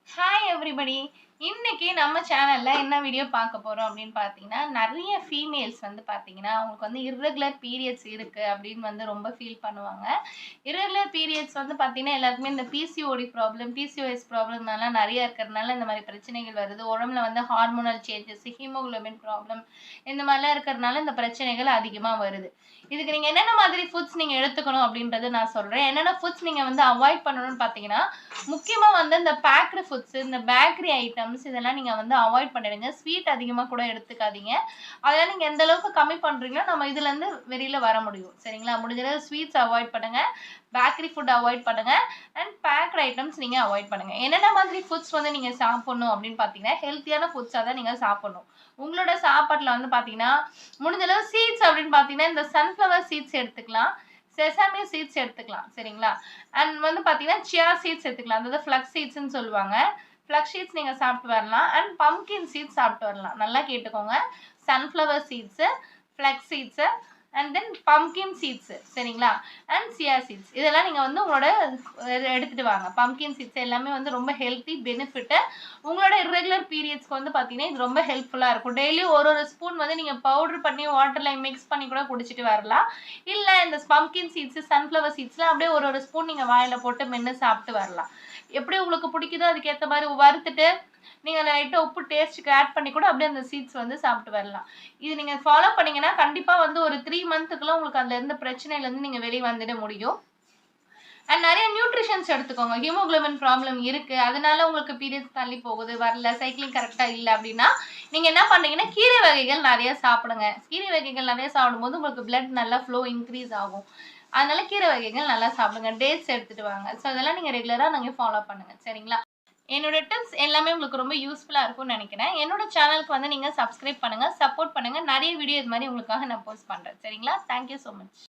Hi everybody. இன்னைக்கு நம்ம சேனல்ல என்ன வீடியோ பார்க்க போறோம் அப்படின்னு பார்த்தீங்கன்னா, நெறைய ஃபீமேல்ஸ் வந்து பார்த்தீங்கன்னா, அவங்களுக்கு வந்து இர்ரெகுலர் பீரியட்ஸ் இருக்கு அப்படின்னு வந்து ரொம்ப ஃபீல் பண்ணுவாங்க. இர்ரெகுலர் பீரியட்ஸ் வந்து பார்த்தீங்கன்னா, எல்லாருக்குமே இந்த பிசிஓடி ப்ராப்ளம், பிசிஓஎஸ் ப்ராப்ளம்னால நெறைய இருக்கிறதுனால இந்த மாரி பிரச்சனைகள் வருது. உடம்புல வந்து ஹார்மோனல் சேஞ்சஸ், ஹீமோகுளோபின் ப்ராப்ளம் இந்த மாரிலாம் இருக்கிறதுனால இந்த பிரச்சனைகள் அதிகமா வருது. இதுக்கு நீங்க என்னென்ன மாதிரி ஃபுட்ஸ் நீங்க எடுத்துக்கணும் அப்படின்றத நான் சொல்றேன். என்னென்ன ஃபுட்ஸ் நீங்க வந்து அவாய்ட் பண்ணணும்னு பார்த்தீங்கன்னா, முக்கியமா வந்து இந்த பேக்டு ஃபுட்ஸ், இந்த பேக்கரி ஐட்டம்ஸ் இதெல்லாம் நீங்க வந்து அவாய்ட் பண்ணிடுங்க. ஸ்வீட் அதிகமா கூட எடுத்துக்காதீங்க. அதெல்லாம் நீங்க எந்த அளவுக்கு கம்மி பண்றீங்களோ, நம்ம இதுலருந்து வெளில வர முடியும். சரிங்களா? முடிஞ்ச அளவு ஸ்வீட்ஸ் அவாய்ட் பண்ணுங்க. பேக்கரி ஃபுட் அவாய்ட் பண்ணுங்க. அண்ட் பேக்டு ஐட்டம்ஸ் நீங்க அவாய்ட் பண்ணுங்க. என்னென்ன மாதிரி ஃபுட்ஸ் வந்து நீங்க சாப்பிடணும் அப்படின்னு பார்த்தீங்கன்னா, ஹெல்த்தியான ஃபுட்ஸா தான் நீங்க சாப்பிடணும். உங்களோட சாப்பாட்டுல வந்து பார்த்தீங்கன்னா, முடிஞ்ச அளவு சீட்ஸ் அப்படின்னு பார்த்தீங்கன்னா, இந்த சன்ஃப்ளவர் சீட்ஸ் எடுத்துக்கலாம். செசாமி சீட்ஸ் எடுத்துக்கலாம். சரிங்களா? அண்ட் வந்து பார்த்தீங்கன்னா, சியா சீட்ஸ் எடுத்துக்கலாம். அதாவது ஃப்ளக்ஸ் சீட்ஸ்ன்னு சொல்லுவாங்க. ஃப்ளக்ஸ் சீட்ஸ் நீங்க சாப்பிட்டு வரலாம். அண்ட் பம்ப்கின் சீட்ஸ் சாப்பிட்டு வரலாம். நல்லா கேட்டுக்கோங்க. Sunflower seeds, flax seeds and then pumpkin seeds சரிங்களா? அண்ட் சியா சீட்ஸ் இதெல்லாம் நீங்க வந்து உங்களோட எடுத்துட்டு வாங்க. பம்ப்கின் சீட்ஸ் எல்லாமே வந்து ரொம்ப ஹெல்த்தி, பெனிஃபிட்டு. உங்களோட இர்ரெகுலர் பீரியட்ஸ்க்கு வந்து பார்த்தீங்கன்னா, இது ரொம்ப ஹெல்ப்ஃபுல்லா இருக்கும். டெய்லி ஒரு ஒரு ஸ்பூன் வந்து நீங்க பவுடர் பண்ணி வாட்டர்ல மிக்ஸ் பண்ணி கூட குடிச்சிட்டு வரலாம். இல்ல இந்த பம்ப்கின் சீட்ஸ், சன்ஃப்ளவர் சீட்ஸ்லாம் அப்படியே ஒரு ஒரு ஸ்பூன் நீங்க வாயில போட்டு மென்னு சாப்பிட்டு வரலாம். எப்படி உங்களுக்கு பிடிக்குதோ அதுக்கேத்த மாரி வறுத்துட்டு, நீங்க லைட்டா உப்பு டேஸ்ட்டுக்கு ஆட் பண்ணி கூட அப்படியே அந்த சீட்ஸ் வந்து சாப்பிட்டு வரலாம். இது நீங்க ஃபாலோ பண்ணீங்கன்னா, கண்டிப்பா வந்து ஒரு 3 மந்த்துக்குள்ள உங்களுக்கு அதுல இருந்த பிரச்சனையிலருந்து நீங்க வெளிய வந்துட முடியும். அண்ட் நெறைய நியூட்ரிஷன்ஸ் எடுத்துக்கோங்க. ஹீமோகுளோபின் ப்ராப்ளம் இருக்கு. அதனால உங்களுக்கு பீரியட்ஸ் தள்ளி போகுது, வரல, சைக்கிளிங் கரெக்ட்டா இல்ல அப்படின்னா, நீங்க என்ன பண்றீங்கன்னா, கீரை வகைகள் நெறைய சாப்பிடுங்க. கீரை வகைகள் நெறைய சாப்பிடும்போது உங்களுக்கு பிளட் நல்லா ஃப்ளோ இன்கிரீஸ் ஆகும். அதனால கீரை வகைகள் நல்லா சாப்பிடுங்க. டேட்ஸ் எடுத்துட்டு வாங்க. ஸோ இதெல்லாம் நீங்க ரெகுலரா நீங்க ஃபாலோ பண்ணுங்க. சரிங்களா? என்னோட டிப்ஸ் எல்லாமே உங்களுக்கு ரொம்ப யூஸ்ஃபுல்லா இருக்கும்னு நெனைக்கிறேன். என்னோட சேனலுக்கு வந்து நீங்க சப்ஸ்கிரைப் பண்ணுங்க, சப்போர்ட் பண்ணுங்க. நெறைய வீடியோ இது மாரி உங்களுக்காக நான் போஸ்ட் பண்றேன். சரிங்களா? Thank you so much.